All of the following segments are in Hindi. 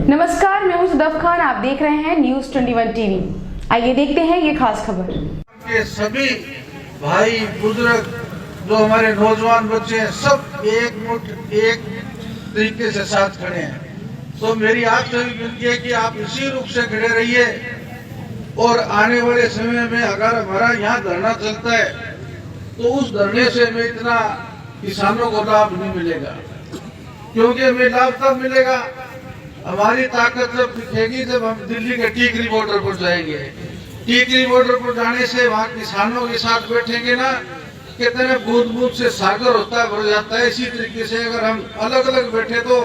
नमस्कार, मैं हूं सदफ खान। आप देख रहे हैं न्यूज 21 टीवी। आइए देखते हैं ये खास खबर। के सभी भाई बुजुर्ग जो हमारे नौजवान बच्चे हैं, सब एक तरीके से साथ खड़े हैं। तो मेरी आपसे विनती है कि आप इसी रूप से खड़े रहिए और आने वाले समय में अगर हमारा यहाँ धरना चलता है तो उस धरने से हमें इतना किसानों को लाभ नहीं मिलेगा, क्योंकि हमें लाभ तब मिलेगा हमारी ताकत जब दिखेगी जब हम दिल्ली के टीकरी बॉर्डर पर जाएंगे। टीकरी बॉर्डर पर जाने से वहाँ किसानों के साथ बैठेंगे ना, कहते हैं बूंद बूंद से सागर होता है, भर जाता है। इसी तरीके से अगर हम अलग अलग बैठे तो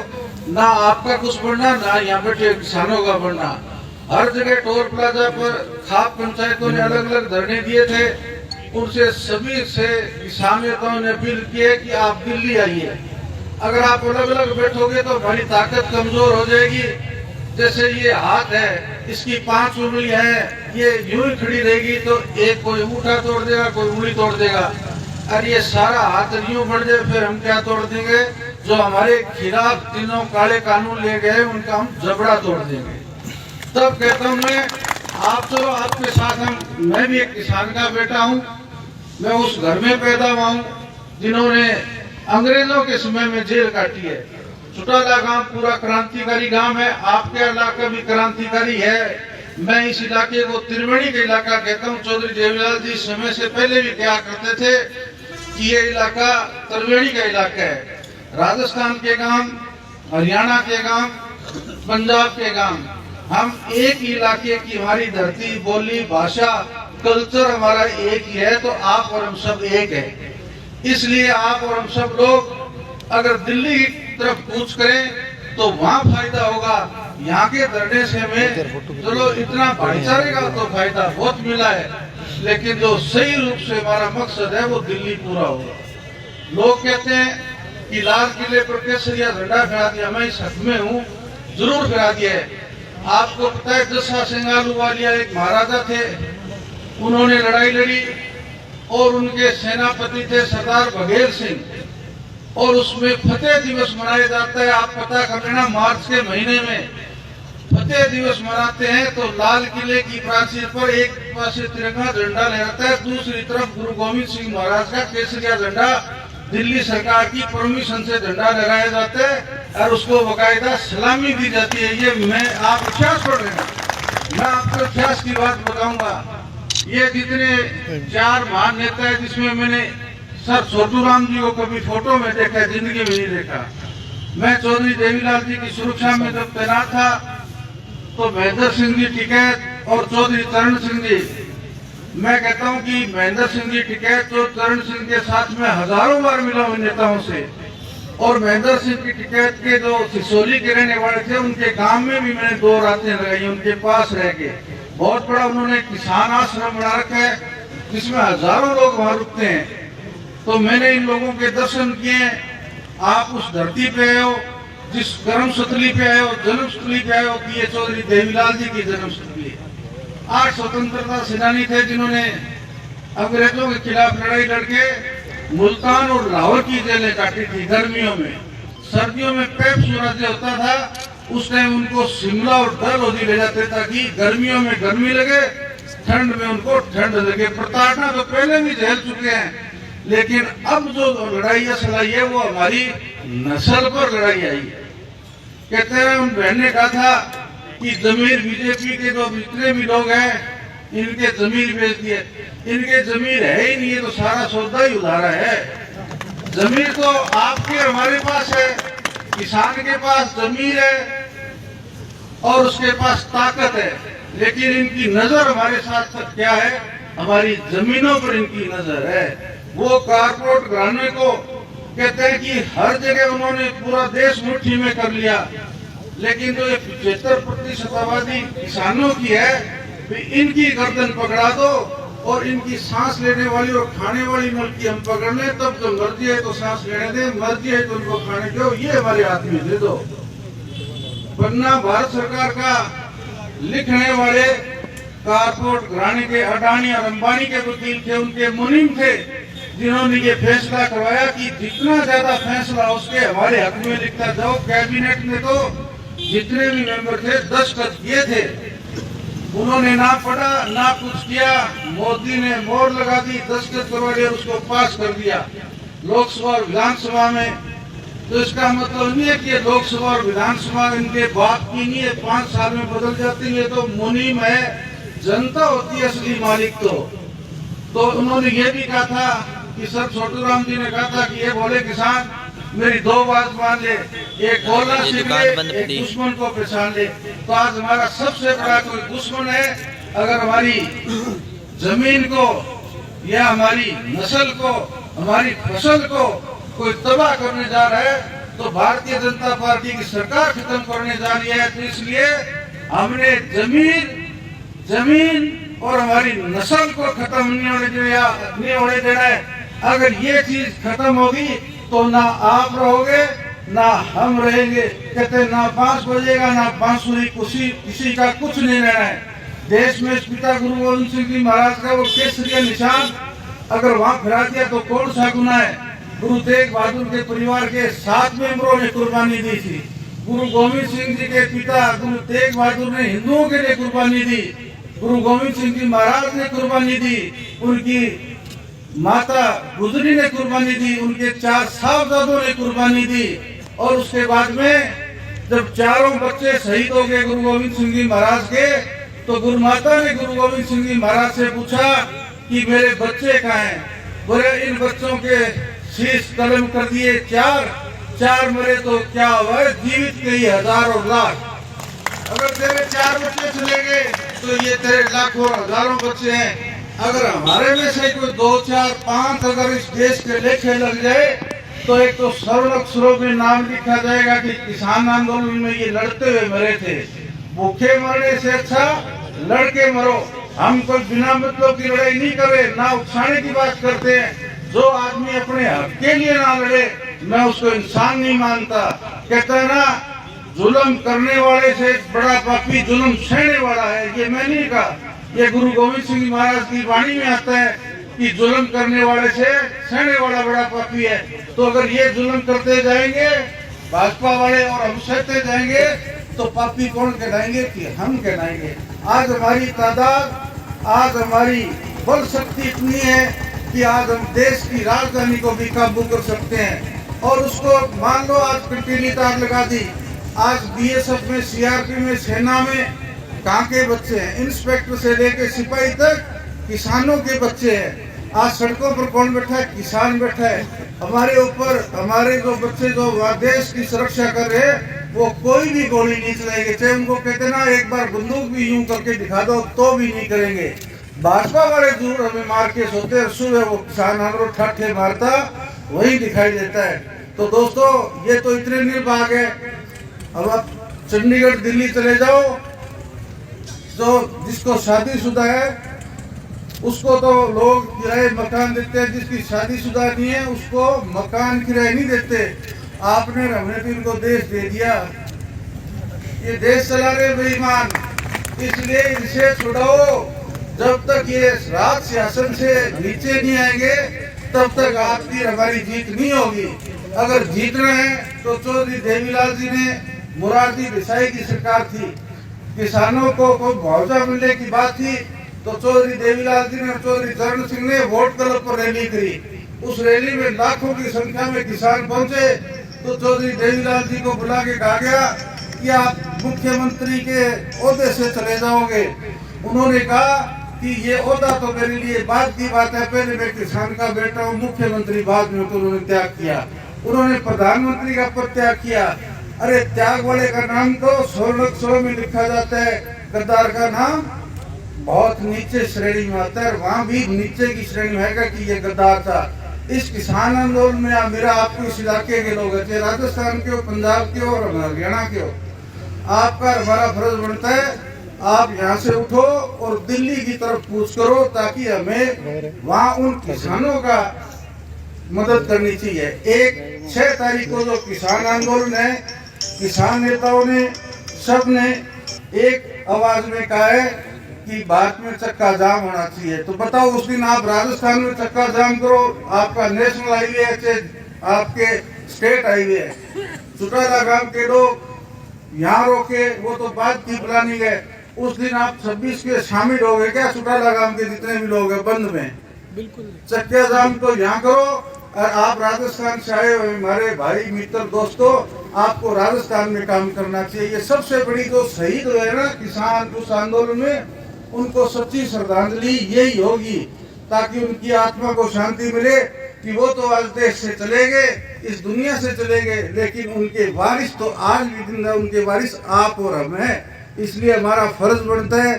ना आपका कुछ बढ़ना, ना यहाँ बैठे किसानों का बढ़ना। हर जगह टोल प्लाजा पर खाप पंचायतों ने अलग अलग धरने दिए थे, उनसे सभी से किसान नेताओं ने अपील की है कि आप दिल्ली आइए। अगर आप अलग अलग बैठोगे तो हमारी ताकत कमजोर हो जाएगी। जैसे ये हाथ है, इसकी 5 उंगली है, ये यूं ही खड़ी रहेगी तो एक कोई अंगूठा तोड़ देगा, कोई उंगली तोड़ देगा। और ये सारा हाथ यूं बढ़ जाए फिर हम क्या तोड़ देंगे? जो हमारे खिलाफ तीनों काले कानून ले गए उनका हम जबड़ा तोड़ देंगे। तब कहता हूँ मैं, आप चलो आपके साथ हम। मैं भी एक किसान का बेटा हूँ, मैं उस घर में पैदा हुआ हूँ जिन्होंने अंग्रेजों के समय में जेल काटी है। चुटाला गांव पूरा क्रांतिकारी गांव है, आपके इलाका भी क्रांतिकारी है। मैं इस इलाके को त्रिवेणी का इलाका कहता हूँ। चौधरी देवीलाल जी समय से पहले भी क्या करते थे कि ये इलाका त्रिवेणी का इलाका है। राजस्थान के गांव, हरियाणा के गांव, पंजाब के गांव, हम एक ही इलाके की, हमारी धरती, बोली, भाषा, कल्चर हमारा एक ही है। तो आप और हम सब एक है। इसलिए आप और हम सब लोग अगर दिल्ली की तरफ कूच करें तो वहाँ फायदा होगा। यहाँ के धरने से हमें चलो इतना भाईचारे का तो फायदा बहुत मिला है, लेकिन जो सही रूप से हमारा मकसद है वो दिल्ली पूरा होगा। लोग कहते हैं कि लाल किले पर केसरिया झंडा फहरा दिया, मैं इस हक में हूँ, जरूर फहरा दिया है। आपको पता है जस्सा सिंह आलूवालिया एक महाराजा थे, उन्होंने लड़ाई लड़ी और उनके सेनापति थे सरदार बघेल सिंह, और उसमें फतेह दिवस मनाया जाता है। आप पता कर लेना, मार्च के महीने में फतेह दिवस मनाते हैं। तो लाल किले की प्राचीर पर एक पास तिरंगा झंडा लहराता है, दूसरी तरफ गुरु गोविंद सिंह महाराज का केसरिया झंडा दिल्ली सरकार की परमिशन से झंडा लगाया जाता है और उसको बाकायदा सलामी दी जाती है। ये मैं आप इतिहास पढ़ रहे हैं, मैं आपको इतिहास की बात बताऊंगा। ये जितने 4 महान नेता है, जिसमें मैंने सर छोटू राम जी को कभी फोटो में देखा है, जिंदगी में नहीं देखा। मैं चौधरी देवीलाल जी की सुरक्षा में जब तैनात था तो महेंद्र सिंह जी टिकैत और चौधरी चरण सिंह जी, मैं कहता हूं कि महेंद्र सिंह जी टिकैत और चरण सिंह के साथ में हजारों बार मिला हूं नेताओं से। और महेंद्र सिंह की टिकैत के जो सिसोली के रहने वाले थे, उनके गांव में भी मैंने 2 रातें लगाई, उनके पास रह के। बहुत बड़ा उन्होंने किसान आश्रम बना रखा है जिसमें हजारों लोग वहां रुकते हैं। तो मैंने इन लोगों के दर्शन किए। आप उस धरती पे आए हो, जिस गर्म स्थली पे आए हो, जन्म स्थली पे आए हो कि ये चौधरी देवीलाल जी की जन्म स्थली है। 8 स्वतंत्रता सेनानी थे जिन्होंने अंग्रेजों के खिलाफ लड़ाई लड़के मुल्तान और लाहौर की जेलें काटी थी गर्मियों में। सर्दियों में पेप सूरज होता था, उस टाइम उनको शिमला और डलहौजी ले जाते ताकि गर्मियों में गर्मी लगे, ठंड में उनको ठंड लगे। प्रताड़ना तो पहले भी झेल चुके हैं, लेकिन अब जो लड़ाई असल आई है वो हमारी नस्ल पर लड़ाई आई है। कहते हैं उन बहन ने कहा था कि जमीर बीजेपी के जो जितने भी लोग हैं इनके जमीर बेच दिए। इनके जमीर है ही नहीं, है तो सारा सौदा ही उधारा है। जमीर तो आपके हमारे पास है, किसान के पास जमीर है और उसके पास ताकत है, लेकिन इनकी नजर हमारे साथ क्या है? हमारी जमीनों पर इनकी नजर है। वो कारपोरेट घराने को कहते हैं कि हर जगह उन्होंने पूरा देश मुट्ठी में कर लिया, लेकिन जो ये 75% आबादी किसानों की है, इनकी गर्दन पकड़ा दो और इनकी सांस लेने वाली और खाने वाली नल की हम पकड़ लें, तब जो मर्जी है तो सांस लेने दें, मर्जी है तो उनको खाने दो, ये हमारे हाथ में दे दो। वरना भारत सरकार का लिखने वाले कारपोरेट घराने के अडानी और अंबानी के वकील थे, उनके मुनीम थे, जिन्होंने ये फैसला करवाया कि जितना ज्यादा फैसला उसके हमारे हक में लिखता जाओ। कैबिनेट ने तो जितने भी मेंबर थे दस्तखत किए थे, उन्होंने ना पढ़ा ना कुछ किया। मोदी ने मोहर लगा दी, दस्तखत करवा दिया, उसको पास कर दिया लोकसभा और विधानसभा में। तो इसका मतलब नहीं है कि लोकसभा और विधानसभा इनके बाप की नहीं है, 5 साल में बदल जाती है। तो मुनीम है, जनता होती है असली मालिक। तो उन्होंने ये भी कहा था कि सर छोटू राम जी ने कहा था कि ये बोले किसान मेरी 2 बात मान ले, एक गोला सीख ले, एक दुश्मन को पहचान ले। तो आज हमारा सबसे बड़ा कोई दुश्मन है, अगर हमारी जमीन को या हमारी नस्ल को, हमारी फसल को कोई तबाह करने जा रहा है, तो भारतीय जनता पार्टी की सरकार खत्म करने जा रही है। तो इसलिए हमने जमीन और हमारी नस्ल को खत्म नहीं होने देना है। अगर ये चीज खत्म होगी तो ना आप रहोगे ना हम रहेंगे। कहते ना बांस बजेगा ना बांसुरी, किसी का कुछ नहीं रहना है। देश में पिता गुरु गोविंद सिंह जी महाराज का वो केसरिया निशान अगर वहाँ फिरा दिया तो कौन सा गुनाह है। गुरु तेग बहादुर के परिवार के 7 मेंबरों ने कुर्बानी दी थी। गुरु गोविंद सिंह जी के पिता गुरु तेग बहादुर ने हिंदुओं के लिए कुर्बानी दी। गुरु गोविंद सिंह जी महाराज ने कुर्बानी दी, उनकी माता गुजरी ने कुर्बानी दी, उनके 4 साहबजादों ने कुर्बानी दी। और उसके बाद में जब चारों बच्चे शहीद हो गए गुरु गोविंद सिंह जी महाराज के, तो गुरु माता ने गुरु गोविंद सिंह जी महाराज से पूछा कि मेरे बच्चे कहाँ हैं। बोले इन बच्चों के शीश कलम कर दिए, 4 मरे तो क्या हुआ, जीवित के ही हजारों लाख। अगर तेरे 4 बच्चे चले गए तो ये तेरे लाखों हजारों बच्चे हैं। अगर हमारे में से कोई 2, 4, 5 अगर इस देश के लेखे लग जाए तो एक तो स्वर्ण अक्षरों में नाम लिखा जाएगा कि किसान आंदोलन में ये लड़ते हुए मरे थे। भूखे मरने से अच्छा लड़के मरो। हम कोई बिना मतलब की लड़ाई नहीं कर रहे, ना उकसाने की बात करते हैं। जो आदमी अपने हक के लिए ना लड़े मैं उसको इंसान नहीं मानता। कहता है ना जुल्म करने वाले से बड़ा पापी जुल्म सहने वाला है। ये मैं नहीं कहा, ये गुरु गोविंद सिंह महाराज की वाणी में आता है कि जुल्म करने वाले से सहने वाला बड़ा पापी है। तो अगर ये जुल्म करते जाएंगे भाजपा वाले और हम सहते जाएंगे तो पापी कौन कहलाएंगे कि हम कहलाएंगे। आज हमारी तादाद, आज हमारी बल शक्ति इतनी है कि आज हम देश की राजधानी को भी काबू कर सकते हैं। और उसको मान लो आज कंटीली तार लगा दी। आज बीएसएफ में, सीआरपी में, सेना में कहाँ के बच्चे हैं, इंस्पेक्टर से लेके सिपाही तक किसानों के बच्चे हैं। आज सड़कों पर कौन बैठा है, किसान बैठा है। हमारे ऊपर हमारे जो बच्चे जो देश की सुरक्षा कर रहे हैं वो कोई भी गोली नहीं चलाएंगे। चाहे उनको कहते ना एक बार बंदूक भी यूं करके दिखा दो तो भी नहीं करेंगे। भाजपा वाले जरूर हमें मार के सोते हैं, सुबह वो किसान हमरो ठाठे मारता वही दिखाई देता है। तो दोस्तों ये तो इतने निर्भाग है। अब आप चंडीगढ़ दिल्ली चले जाओ, जो जिसको शादीशुदा है उसको तो लोग किराए मकान देते हैं, जिसकी शादीशुदा नहीं है उसको मकान किराए नहीं देते। आपने हमने तो इनको देश दे दिया, ये देश चला रहे बेईमान, इसलिए इनसे छुड़ाओ। जब तक ये राज शासन से नीचे नहीं आएंगे तब तक आपकी हमारी जीत नहीं होगी। अगर जीतना है तो चौधरी देवीलाल जी ने, मुरारजी देसाई की सरकार थी, किसानों को मुआवजा मिलने की बात थी तो चौधरी देवीलाल जी ने, चौधरी चरण सिंह ने वोट क्लब पर रैली करी। उस रैली में लाखों की संख्या में किसान पहुंचे तो चौधरी देवीलाल जी को बुला के कहा गया कि आप मुख्यमंत्री के ओहदे से चले जाओगे। उन्होंने कहा कि ये ओहदा तो मेरे लिए बाद की बात है, पहले मैं किसान का बेटा हूँ, मुख्यमंत्री बाद में। तो उन्होंने त्याग किया। उन्होंने प्रधानमंत्री का पद त्याग किया। अरे त्याग वाले का नाम तो स्वर्ण अक्षरों में लिखा जाता है, गद्दार का नाम बहुत नीचे श्रेणी में आता है। वहाँ भी नीचे की श्रेणी में है कि ये गद्दार था। इस किसान आंदोलन में मेरा आपको इस इलाके के लोग हैं, राजस्थान के हो, पंजाब के हो और हरियाणा के हो, आपका हमारा फर्ज बनता है आप यहाँ से उठो और दिल्ली की तरफ कूच करो ताकि हमें वहाँ उन किसानों का मदद करनी चाहिए। 6 तारीख को जो किसान आंदोलन है, किसान नेताओं ने सब ने एक आवाज में कहा है कि भारत में चक्का जाम होना चाहिए। तो बताओ उस दिन आप राजस्थान में चक्का जाम करो, आपका नेशनल हाईवे है, आपके स्टेट हाईवे है, चुटाला गांव के लोग यहाँ रोके, वो तो बात की बुलानी गए। उस दिन आप 26 के शामिल हो गए क्या? चुटाला गांव के जितने भी लोग हैं बंद में, बिल्कुल चक्किया जाम तो यहाँ करो। और आप राजस्थान से आए हुए हमारे भाई मित्र दोस्तों, आपको राजस्थान में काम करना चाहिए। ये सबसे बड़ी जो शहीद हुए ना किसान उस आंदोलन में, उनको सच्ची श्रद्धांजलि यही होगी, ताकि उनकी आत्मा को शांति मिले कि वो तो आज देश से चले गए, इस दुनिया से चले गए, लेकिन उनके वारिस तो आज भी जिंदा, उनके वारिस आप और हम हैं। इसलिए हमारा फर्ज बनता है,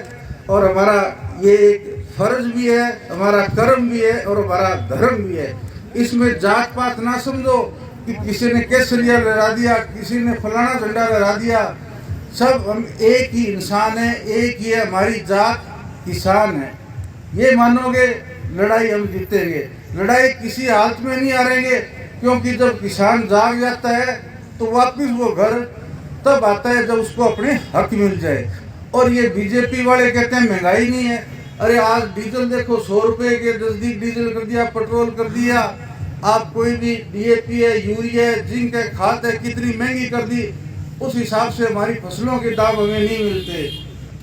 और हमारा ये एक फर्ज भी है, हमारा कर्म भी है और हमारा धर्म भी है। इसमें जात पात ना समझो कि किसी ने केसरिया लहरा दिया, किसी ने फलाना झंडा लहरा दिया। सब हम एक ही इंसान है, एक ही है हमारी जात, किसान है। ये मानोगे लड़ाई हम जीतेंगे। लड़ाई किसी हालत में नहीं हारेंगे, क्योंकि जब किसान जाग जाता है तो वापिस वो घर तब आता है जब उसको अपने हक मिल जाए। और ये बीजेपी वाले कहते हैं महंगाई नहीं है। अरे आज डीजल देखो 100 रुपए के नजदीक डीजल कर दिया, पेट्रोल कर दिया। आप कोई भी डीएपी है, यूरिया है, जिंक है, खाद है, कितनी महंगी कर दी। उस हिसाब से हमारी फसलों के दाम हमें नहीं मिलते।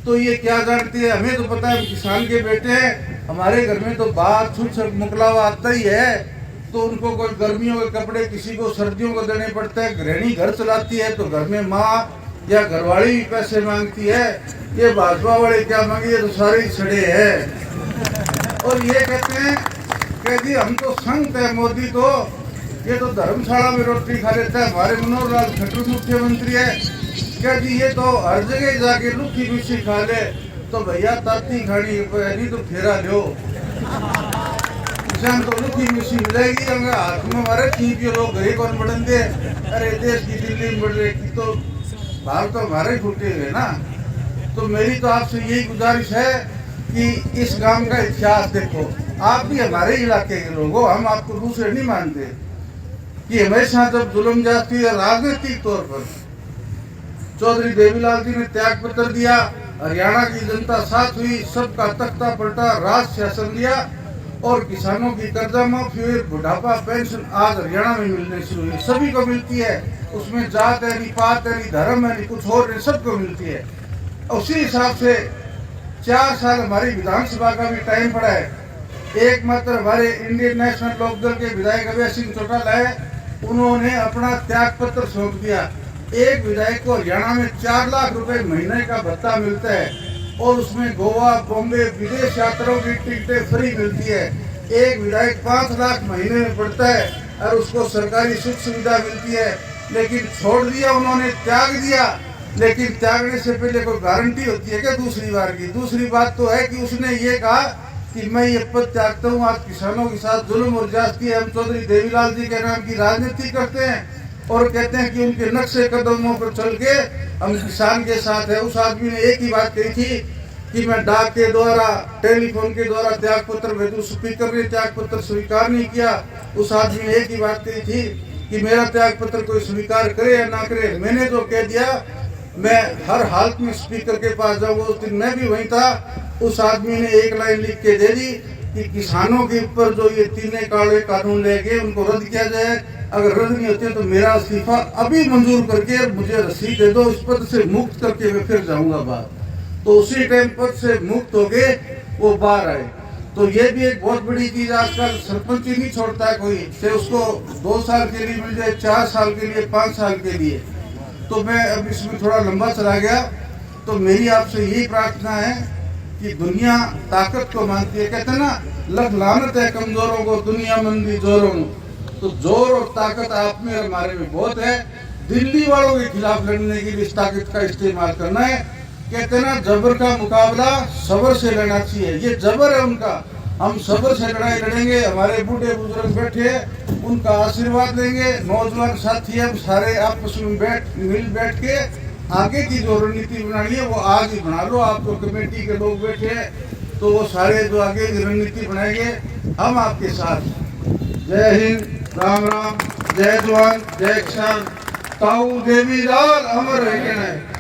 तो ये क्या जानते हैं? हमें तो पता है किसान के बेटे हैं, हमारे घर में तो बाहर छूट मुकलावा आता ही है। तो उनको कोई गर्मियों के कपड़े, किसी को सर्दियों को देने पड़ते हैं। गृहिणी घर चलाती है तो घर में माँ या घरवाली भी पैसे मांगती है। ये भाजपा वाले क्या मांगे, तो सारे छड़े हैं। और ये कहते हैं कि जी हम तो संत है, मोदी तो ये तो धर्मशाला में रोटी खा लेता है। हमारे मनोहर लाल खट्टर मुख्यमंत्री है, क्या जी ये तो हर जगह जाके लुखी मिर्ची खा ले। तो भैया ताती खानी नहीं तो फेरा लो, तो लुखी मिर्ची मिलेगी। हाथ में हमारे ठीक लोग गरीब और बढ़न दे। अरे देश की दिल्ली में बढ़ रही तो बाहर तो हमारे फूटे हुए ना। तो मेरी तो आपसे यही गुजारिश है कि इस गांव का इतिहास देखो। आप भी हमारे इलाके के लोग हो, हम आपको दूसरे नहीं मानते कि हमेशा जब जुल्म जाती है राजनीतिक तौर पर, चौधरी देवीलाल जी ने त्याग पत्र दिया, हरियाणा की जनता साथ हुई, सबका तख्ता पलटा, राज शासन दिया और किसानों की कर्जा माफी हुई, बुढ़ापा पेंशन आज हरियाणा में मिलने शुरू हुई। सभी को मिलती है, उसमें जात है नहीं, पात है नहीं, धर्म है नहीं, कुछ और नहीं, सबको मिलती है। उसी हिसाब से 4 साल हमारी विधानसभा का भी टाइम पड़ा है। एकमात्र हमारे इंडियन नेशनल लोकदल के विधायक अभय सिंह चौटाला है, उन्होंने अपना त्याग पत्र सौंप दिया। एक विधायक को हरियाणा में 4 लाख रुपए महीने का भत्ता मिलता है और उसमें गोवा, बॉम्बे, विदेश यात्राओं की टिकटें फ्री मिलती है। एक विधायक 5 लाख महीने में पड़ता है और उसको सरकारी सुख सुविधा मिलती है। लेकिन छोड़ दिया उन्होंने, त्याग दिया। लेकिन त्यागने से पहले कोई गारंटी होती है क्या दूसरी बार की? दूसरी बात तो है कि उसने ये कहा कि मैं ये पद त्यागता हूँ, आज किसानों के साथ जुल्म और ज्यादती है। हम चौधरी देवीलाल जी के नाम की राजनीति करते हैं और कहते हैं कि उनके नक्शे कदमों पर चल के हम किसान के साथ है। उस आदमी ने एक ही बात कही थी कि मैं डाक के द्वारा, टेलीफोन के द्वारा त्याग पत्र भेजूं। स्पीकर ने त्याग पत्र स्वीकार नहीं किया। उस आदमी ने एक ही बात कही थी कि मेरा त्याग पत्र कोई स्वीकार करे या ना करे, मैंने जो कह दिया मैं हर हालत में स्पीकर के पास जाऊंगा। उस दिन मैं भी वहीं था। उस आदमी ने एक लाइन लिख के दे दी कि किसानों के ऊपर जो ये 3 काले कानून ले गए उनको रद्द किया जाए। अगर रद्द नहीं होते तो मेरा इस्तीफा अभी मंजूर करके मुझे रसीद दे दो, इस पद से मुक्त करके मैं फिर जाऊंगा बाहर। तो उसी टाइम पद से मुक्त हो गए, वो बाहर आए। तो ये भी एक बहुत बड़ी चीज, आजकल सरपंच ही नहीं छोड़ता है कोई, चाहे उसको 2 साल के लिए मिल जाए, 4 साल के लिए, 5 साल के लिए। तो मैं अब इसमें थोड़ा लंबा चला गया। तो मेरी आपसे यही प्रार्थना है कि दुनिया ताकत को मानती है। कहते हैं ना, लख लानत है कमजोरों को, दुनिया मंदी जोरों को। तो जोर और ताकत आप में और हमारे में बहुत है। दिल्ली वालों के खिलाफ लड़ने के लिए इस ताकत का इस्तेमाल करना है। कहते हैं ना, जबर का मुकाबला सबर से लड़ना चाहिए। ये जबर है उनका, हम सबर से लड़ाई लड़ेंगे। हमारे बूढ़े बुजुर्ग बैठे, उनका आशीर्वाद लेंगे। नौजवान साथी हम सारे आपस में बैठ के आगे की जो रणनीति बनानी है वो आज ही बना लो। आपको कमेटी के लोग बैठे हैं तो वो सारे जो आगे की रणनीति बनाएंगे, हम आपके साथ। जय हिंद, राम राम, जय जवान, जय किसान। ताऊ देवीलाल अमर रहना है।